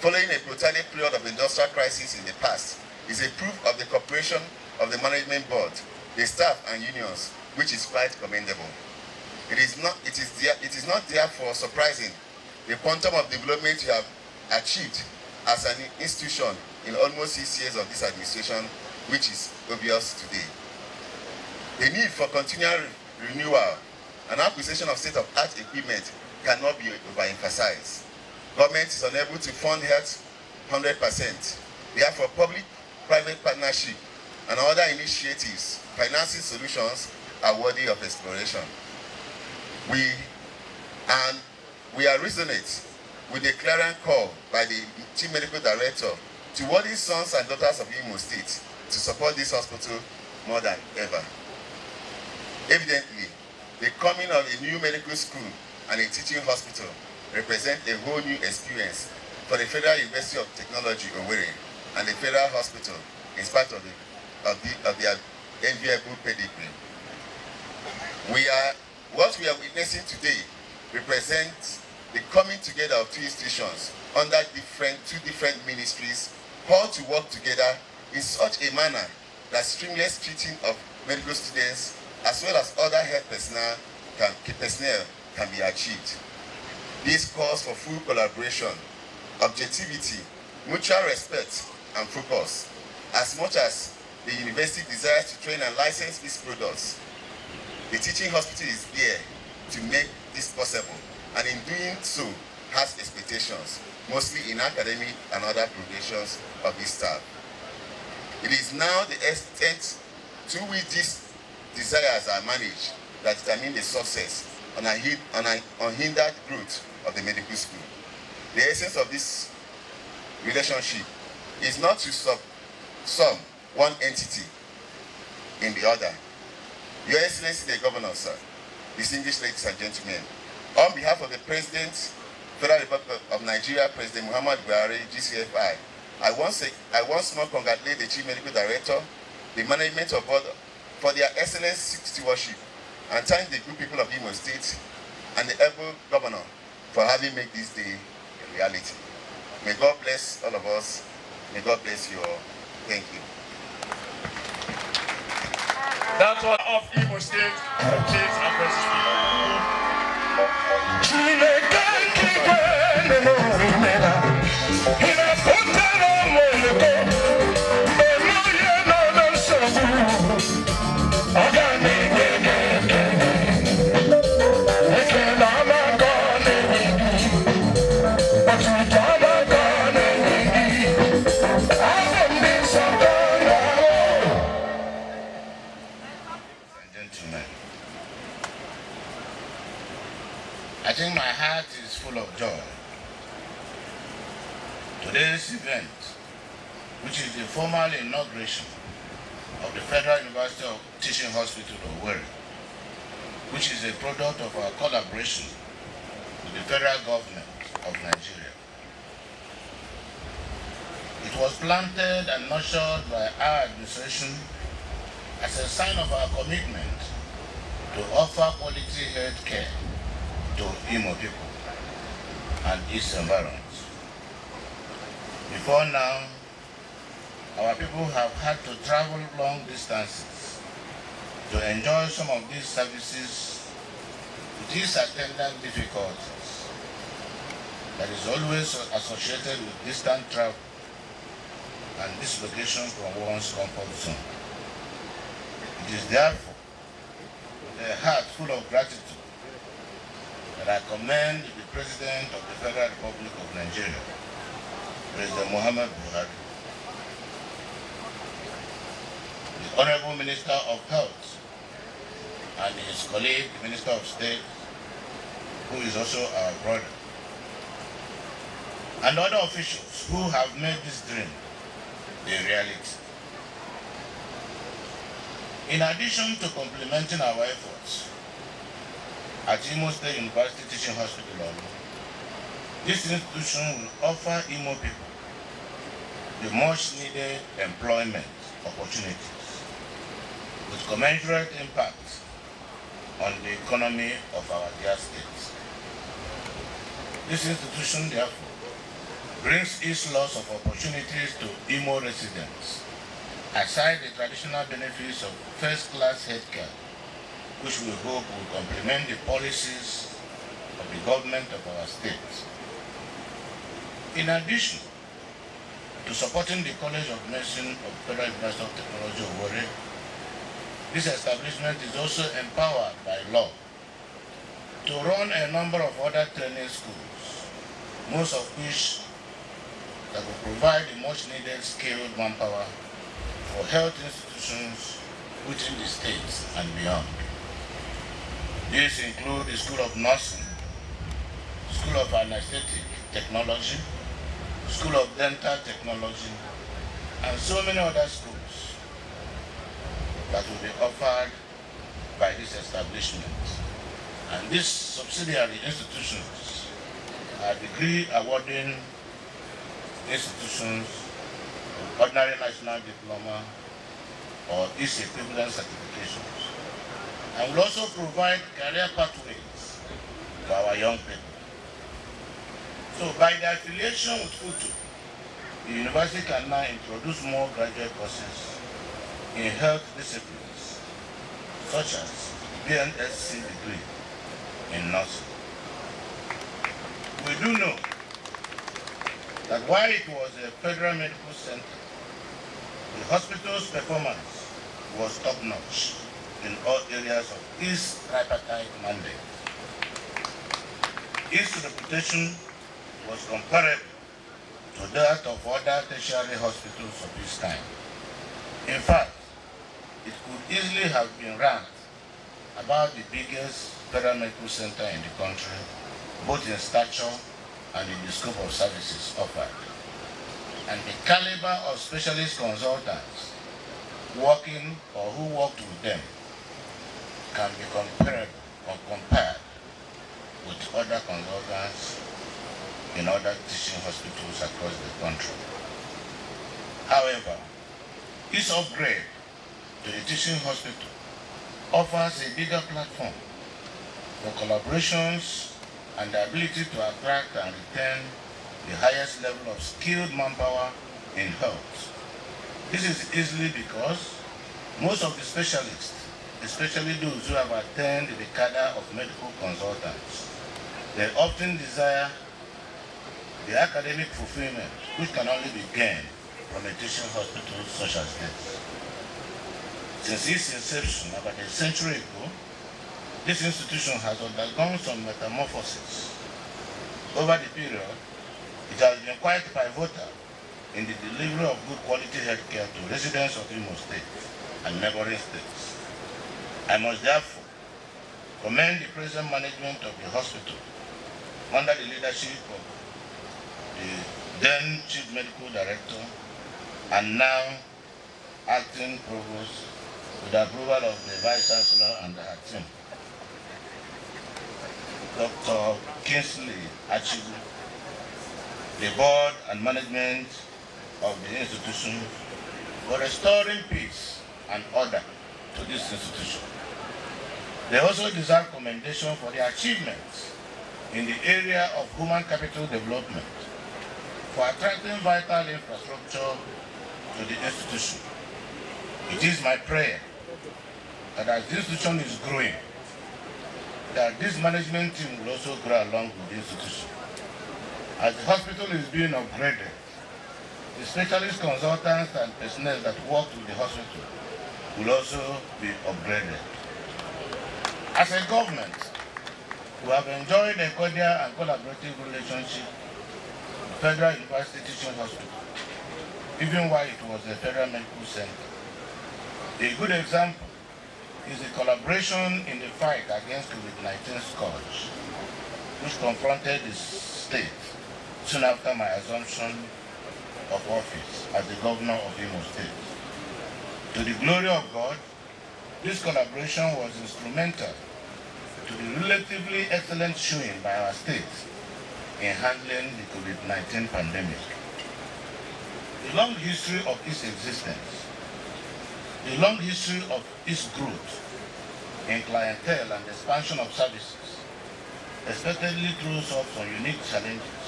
following a protracted period of industrial crisis in the past, is a proof of the cooperation of the management board, the staff and unions, which is quite commendable. It is not therefore surprising the quantum of development you have achieved as an institution in almost 6 years of this administration, which is obvious today. The need for continual renewal and acquisition of state-of-art equipment cannot be overemphasized. Government is unable to fund health 100%. Therefore, public-private partnership and other initiatives, financing solutions are worthy of exploration. We are resonant with the clarion call by the Chief Medical Director to worthy sons and daughters of Imo State to support this hospital more than ever. Evidently, the coming of a new medical school and a teaching hospital represent a whole new experience for the Federal University of Technology, Owerri, and the Federal Hospital, in spite of their enviable pedigree. What we are witnessing today represents the coming together of two institutions under two different ministries, all to work together in such a manner that seamless treating of medical students as well as other health personnel can be achieved. This calls for full collaboration, objectivity, mutual respect, and focus. As much as the university desires to train and license its products, the teaching hospital is there to make this possible, and in doing so has expectations, mostly in academic and other progressions of its staff. It is now the extent to which these desires are managed that determine the success and unhindered growth of the medical school. The essence of this relationship is not to sum one entity in the other. Your Excellency the Governor, sir, distinguished ladies and gentlemen, on behalf of the President, Federal Republic of Nigeria, President Muhammad Buhari, GCFI, I once more congratulate the Chief Medical Director, the management of board for their excellent stewardship, and thank the good people of Imo State and the able Governor for having made this day a reality. May God bless all of us. May God bless you all. Thank you.
That's all of Imo State, Chiefs and
I think my heart is full of joy. Today's event, which is the formal inauguration of the Federal University of Teaching Hospital Owerri, which is a product of our collaboration with the federal government of Nigeria. It was planted and nurtured by our administration as a sign of our commitment to offer quality health care to Imo people and its environs. Before now, our people have had to travel long distances to enjoy some of these services with these attendant difficulties that is always associated with distant travel and dislocation from one's comfort zone. It is therefore with a heart full of gratitude that I commend the President of the Federal Republic of Nigeria, President Muhammad Buhari, the Honorable Minister of Health, and his colleague, the Minister of State, who is also our brother, and other officials who have made this dream a reality. In addition to complementing our efforts at Imo State University Teaching Hospital, this institution will offer Imo people the much needed employment opportunities with commensurate impact on the economy of our dear state. This institution, therefore, brings its lots of opportunities to Imo residents, aside the traditional benefits of first-class healthcare, which we hope will complement the policies of the government of our state. In addition to supporting the College of Medicine of Federal University of Technology Owerri, this establishment is also empowered by law to run a number of other training schools, most of which that will provide the much needed skilled manpower for health institutions within the states and beyond. These include the School of Nursing, School of Anesthetic Technology, School of Dental Technology, and so many other schools that will be offered by this establishment. And these subsidiary institutions are degree awarding institutions with ordinary national diploma or its equivalent certifications, and will also provide career pathways for our young people. So by the affiliation with FUTU, the university can now introduce more graduate courses in health disciplines, such as BNSC degree in nursing. We do know that while it was a federal medical center, the hospital's performance was top-notch in all areas of its tripartite mandate. Its reputation was comparable to that of other tertiary hospitals of its time.
In fact, it could easily have been ranked about the biggest federal medical center in the country, both in stature and in the scope of services offered. And the caliber of specialist consultants working or who worked with them can be comparable or compared with other consultants in other teaching hospitals across the country. However, this upgrade to the teaching hospital offers a bigger platform for collaborations and the ability to attract and retain the highest level of skilled manpower in health. This is easily because most of the specialists, especially those who have attained the cadre of medical consultants, they often desire the academic fulfillment which can only be gained from a teaching hospital such as this. Since its inception about a century ago, this institution has undergone some metamorphosis. Over the period, it has been quite pivotal in the delivery of good quality healthcare to residents of Imo State and neighboring states. I must therefore commend the present management of the hospital under the leadership of the then Chief Medical Director and now Acting Provost with the approval of the Vice Chancellor and her team, Dr. Kingsley Achibu, the board and management of the institution for restoring peace and order to this institution. They also deserve commendation for their achievements in the area of human capital development, for attracting vital infrastructure to the institution. It is my prayer that as the institution is growing, that this management team will also grow along with the institution. As the hospital is being upgraded, the specialist consultants and personnel that work with the hospital will also be upgraded. As a government, we have enjoyed a cordial and collaborative relationship with Federal University Teaching Hospital, even while it was a federal medical center. A good example is the collaboration in the fight against COVID-19 scourge, which confronted the state soon after my assumption of office as the governor of Imo State. To the glory of God, this collaboration was instrumental to the relatively excellent showing by our state in handling the COVID-19 pandemic. The long history of its existence, the long history of its growth in clientele and expansion of services expectedly throws up some unique challenges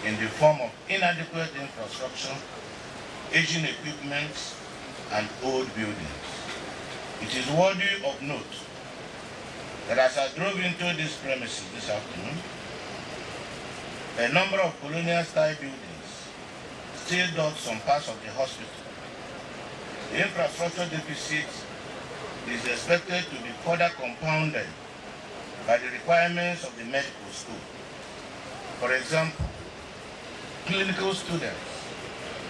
in the form of inadequate infrastructure, aging equipment, and old buildings. It is worthy of note that as I drove into this premises this afternoon, a number of colonial-style buildings still dot some parts of the hospital. The infrastructure deficit is expected to be further compounded by the requirements of the medical school. For example, clinical students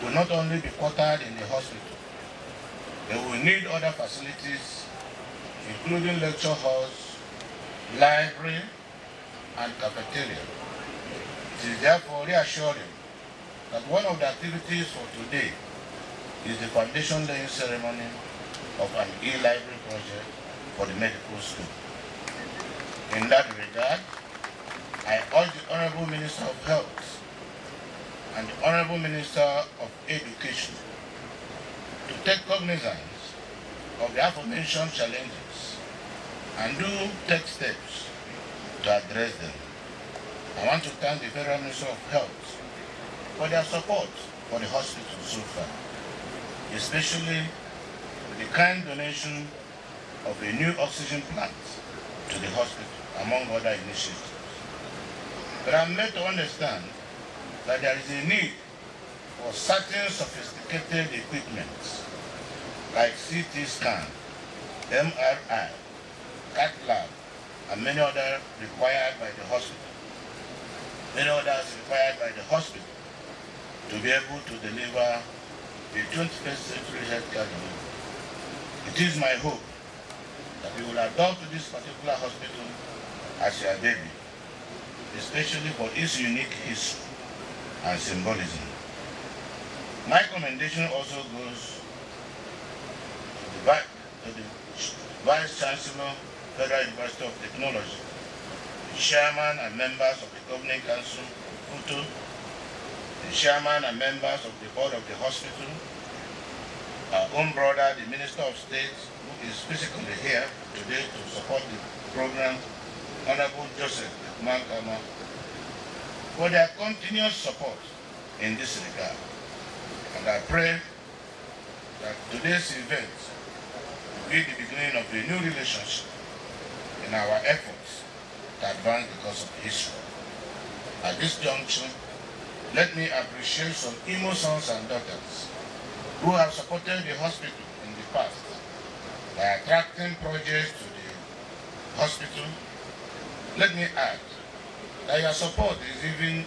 will not only be quartered in the hospital, they will need other facilities, including lecture halls, library, and cafeteria. It is therefore reassuring that one of the activities for today is the foundation laying ceremony of an e-library project for the medical school. In that regard, I urge the Honorable Minister of Health and the Honorable Minister of Education to take cognizance of the aforementioned challenges and do take steps to address them. I want to thank the Federal Minister of Health for their support for the hospital so far, especially with the kind donation of a new oxygen plant to the hospital, among other initiatives. But I'm made to understand that there is a need for certain sophisticated equipment like CT scan, MRI, CAT lab, and many others required by the hospital. Many others required by the hospital to be able to deliver
the 21st century healthcare domain. It is my hope that you will adopt this particular hospital as your baby, especially for its unique history and symbolism. My commendation also goes to the Vice Chancellor, Federal University of Technology, the Chairman and members of the Governing Council, UTO, the Chairman and members of the Board of the Hospital, our own brother, the Minister of State, who is physically here today to support the program, Honorable Joseph Mankama, for their continuous support in this regard. And I pray that today's event will be the beginning of a new relationship in our efforts to advance the cause of history. At this juncture, let me appreciate some Imo sons and daughters who have supported the hospital in the past by attracting projects to the hospital. Let me add that your support is even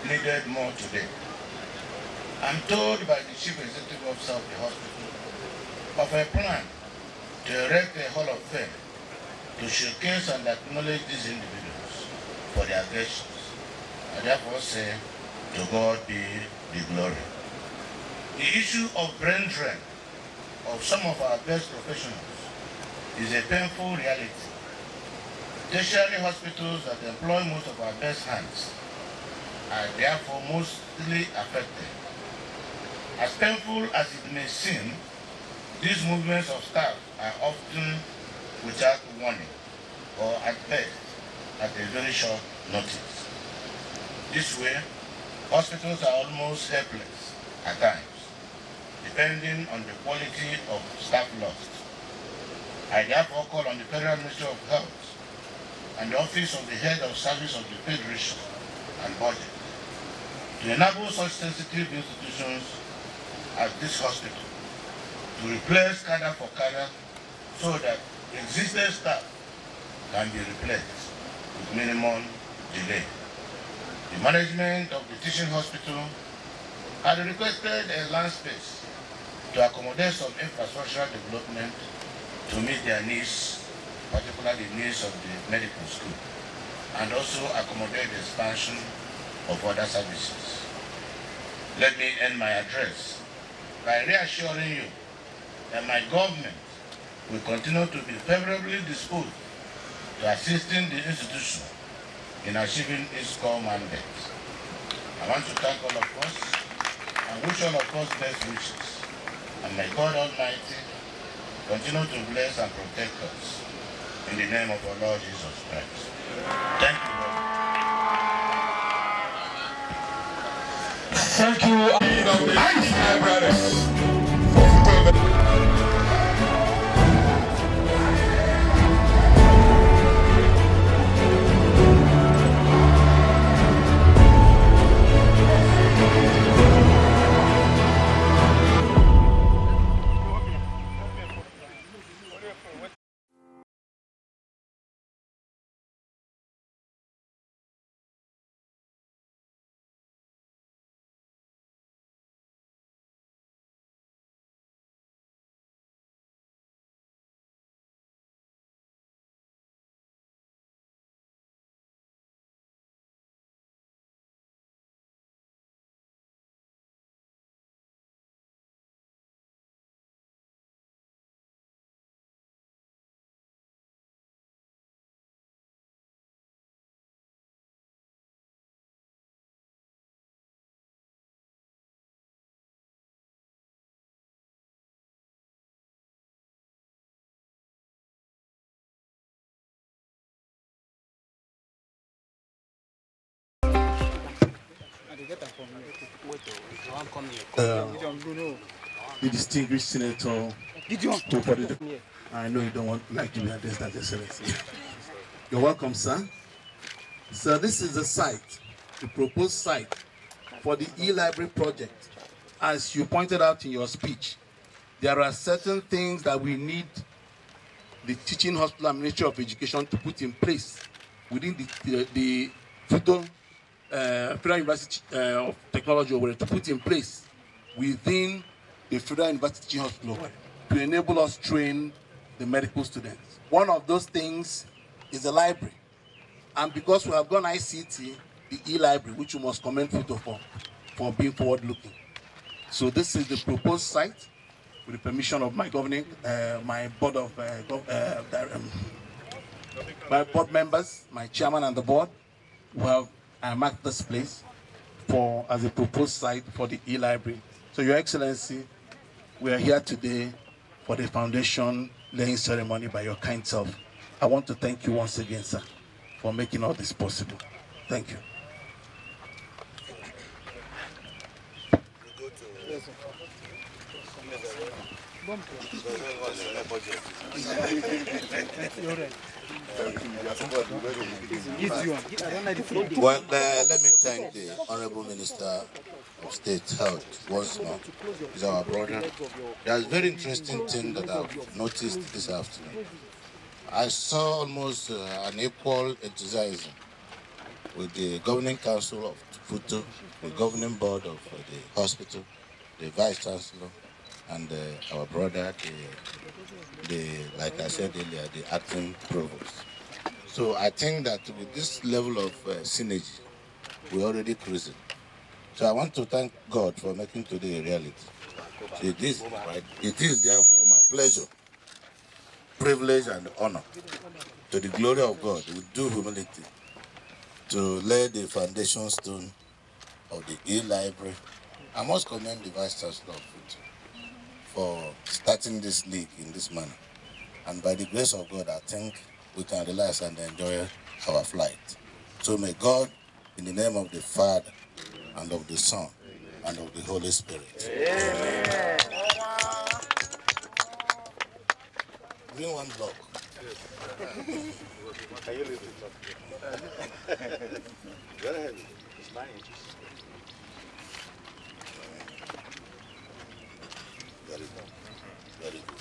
needed more today. I'm told by the Chief Executive Officer of the hospital of a plan to erect a Hall of Fame to showcase and acknowledge these individuals for their gestures. I therefore say, to God be the glory. The issue of brain drain of some of our best professionals is a painful reality. Tertiary hospitals that employ most of our best hands are therefore mostly affected. As painful as it may seem, these movements of staff are often without warning or at best at a very short notice. This way, hospitals are almost helpless at times, depending on the quality of staff lost. I therefore call on the Federal Ministry of Health and the Office of the Head of Service of the Federation and Budget to enable such sensitive institutions as this hospital to replace cadre for cadre so that existing staff can be replaced with minimum delay. The management of the teaching hospital had requested a land space to accommodate some infrastructural development to meet their needs, particularly the needs of the medical school, and also accommodate the expansion of other services. Let me end my address by reassuring you that my government will continue to be favorably disposed to assisting the institution in achieving its core mandate. I want to thank all of us and wish all of us best wishes. And may God Almighty continue to bless and protect us in the name of our Lord Jesus Christ. Thank you very much.
Thank you.
The distinguished senator, I know you don't like to be addressed, that excellency. You're welcome, sir. So this is the site, the proposed site for the e-library project. As you pointed out in your speech, there are certain things that we need the Teaching Hospital and Ministry of Education to put in place within the Federal University of Technology, Owerri, to put in place within the Federal University Teaching Hospital to enable us to train the medical students. One of those things is the library. And because we have gone ICT, the e-library, which we must commend Futo for being forward-looking. So this is the proposed site with the permission of my governing, my board of my board members, my chairman and the board, who have marked this place as a proposed site for the e-library. So Your Excellency, we are here today for the foundation laying ceremony by your kind self. I want to thank you once again, sir, for making all this possible. Thank you.
Well, let me thank the Honorable Minister of State Health once more. He's our brother. There's a very interesting thing that I've noticed this afternoon. I saw almost an equal enthusiasm with the governing council of Futo, the governing board of the hospital, the vice chancellor, and our brother, like I said earlier, the acting provost. So I think that with this level of synergy, we're already cruising. So I want to thank God for making today a reality. So it is therefore my pleasure, privilege, and honor, to the glory of God, with due humility, to lay the foundation stone of the e-library. I must commend the Vice Chancellor of Futo for starting this league in this manner. And by the grace of God, I think we can relax and enjoy our flight. So may God, in the name of the Father, and of the Son, and of the Holy Spirit. Amen. Bring one block. Can you leave it up? Very heavy. It's 9 inches. Very good. Very good.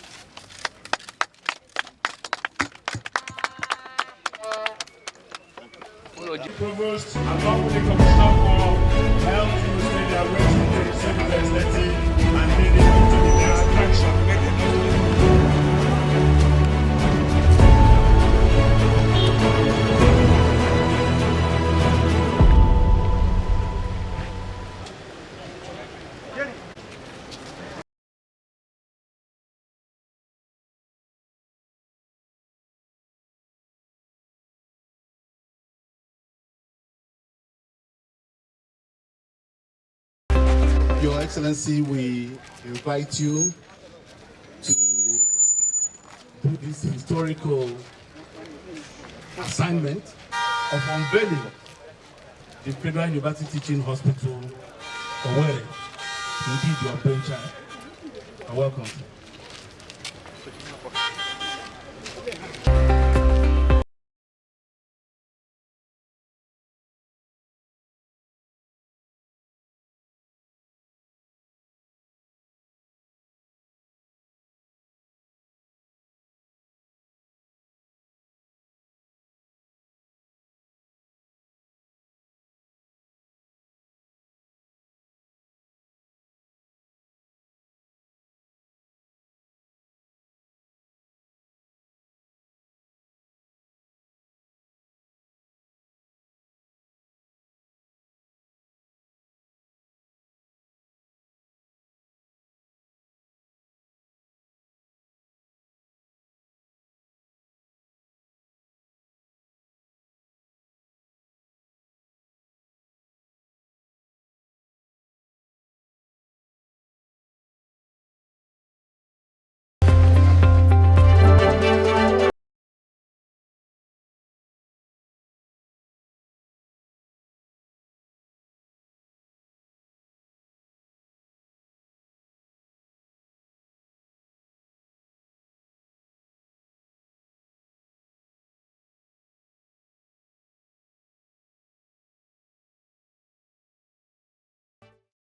Provost, along with the Commissioner for Health, who will their way to the civil aesthetic and lead it into the next attraction.
Your Excellency, we invite you to do this historical assignment of unveiling the Federal University Teaching Hospital, Owerri. Indeed, your brainchild. Welcome.